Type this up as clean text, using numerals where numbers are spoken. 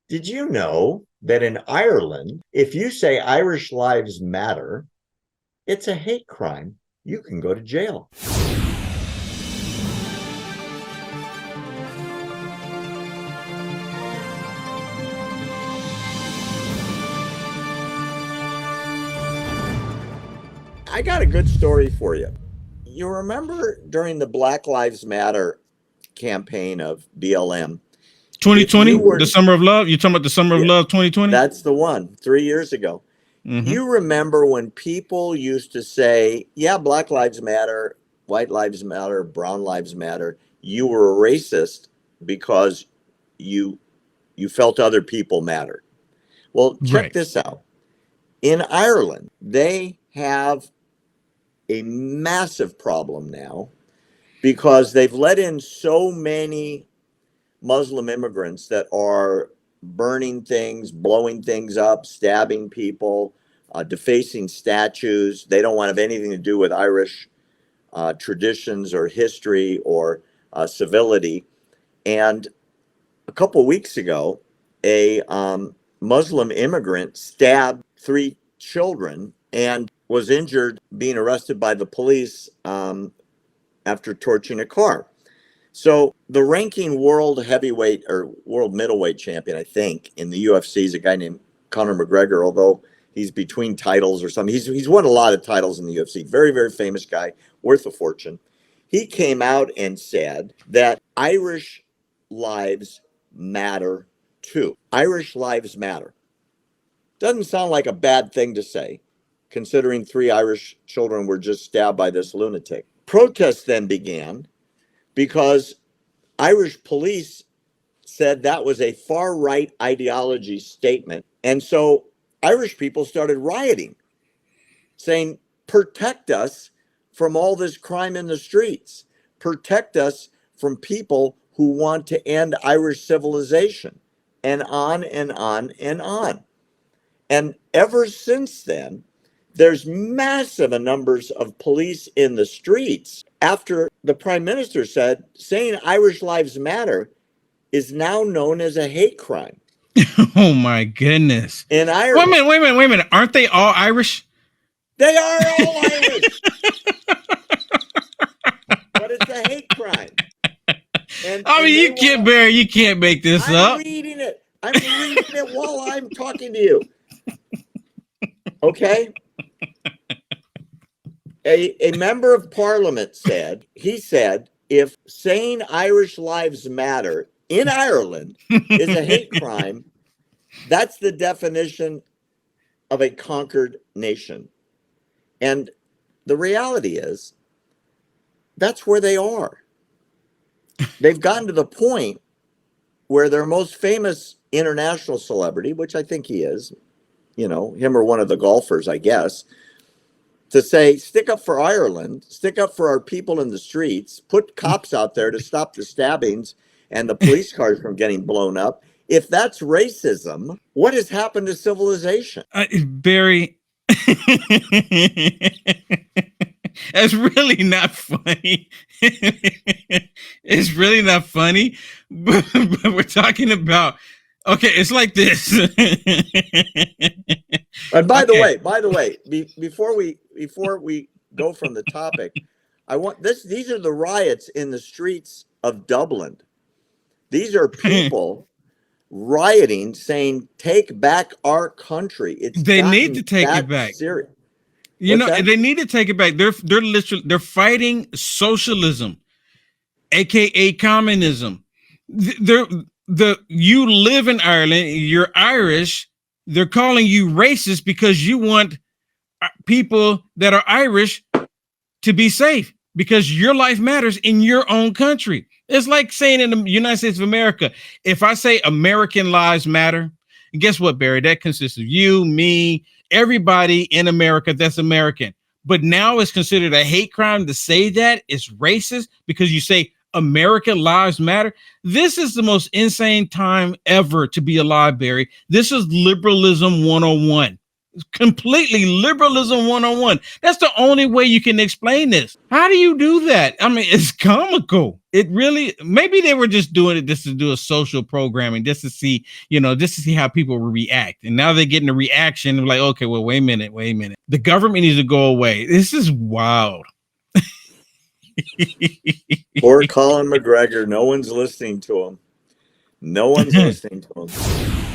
Did you know that in Ireland, if you say Irish lives matter, it's a hate crime? You can go to jail. I got a good story for you. You remember during the Black Lives Matter campaign of BLM, if you 2020, were, the summer of love. You're talking about the summer of yeah, love 2020? that's the one, 3 years ago. Hmm. You remember when people used to say, yeah, Black Lives Matter, White Lives Matter, Brown Lives Matter. You were a racist because you you felt other people mattered. Well, check Right. this out. In Ireland, they have a massive problem now because they've let in so many Muslim immigrants that are burning things, blowing things up, stabbing people, defacing statues. They don't want to have anything to do with Irish traditions or history or civility. And a couple of weeks ago, a Muslim immigrant stabbed three children and was injured being arrested by the police after torching a car. So the ranking world heavyweight or world middleweight champion, I think, in the UFC is a guy named Conor McGregor, although he's between titles or something. He's won a lot of titles in the UFC. Very, very famous guy, worth a fortune. He came out and said that Irish lives matter too. Irish lives matter. Doesn't sound like a bad thing to say, considering three Irish children were just stabbed by this lunatic. Protests then began because Irish police said that was a far right ideology statement. And so Irish people started rioting, saying, protect us from all this crime in the streets, protect us from people who want to end Irish civilization, and on and on and on. And ever since then, there's massive numbers of police in the streets after the prime minister said saying Irish lives matter is now known as a hate crime Oh my goodness. in Wait a Ireland. minute, wait a minute, wait a minute. Aren't they all Irish? They are all Irish, but it's a hate crime. I And mean, they you can't, want Barry, you can't make this I'm up. reading it. I'm reading it while I'm talking to you. Okay? A member of parliament said, he said, if saying Irish lives matter in Ireland is a hate crime, that's the definition of a conquered nation. And the reality is, that's where they are. They've gotten to the point where their most famous international celebrity, which I think he is, you know, him or one of the golfers, I guess, to say, stick up for Ireland, stick up for our people in the streets, put cops out there to stop the stabbings and the police cars from getting blown up. If that's racism, what has happened to civilization? Barry, it's really not funny. It's really not funny, but we're talking about, okay, it's like this. And Okay. by the way, before we go from the topic, I want this. These are the riots in the streets of Dublin. These are people rioting, saying, "Take back our country." It's They need to gotten take it that back. serious. You What's know, that? they need to take it back. They're literally they're fighting socialism, aka communism. They're the you live in Ireland, you're Irish. They're calling you racist because you want people that are Irish to be safe because your life matters in your own country. It's like saying in the United States of America, if I say American lives matter, guess what, Barry? That consists of you, me, everybody in America that's American. But now it's considered a hate crime to say that. It's racist because you say American lives matter. This is the most insane time ever to be alive, Barry. This is liberalism 101. completely liberalism 101. That's the only way you can explain this. How do you do that? I mean, it's comical. It really, maybe they were just doing it just to do a social programming, just to see, just to see how people will react. And now they're getting a reaction of like, okay, well, wait a minute. The government needs to go away. This is wild. Poor Colin McGregor. No one's listening to him. No one's listening to him.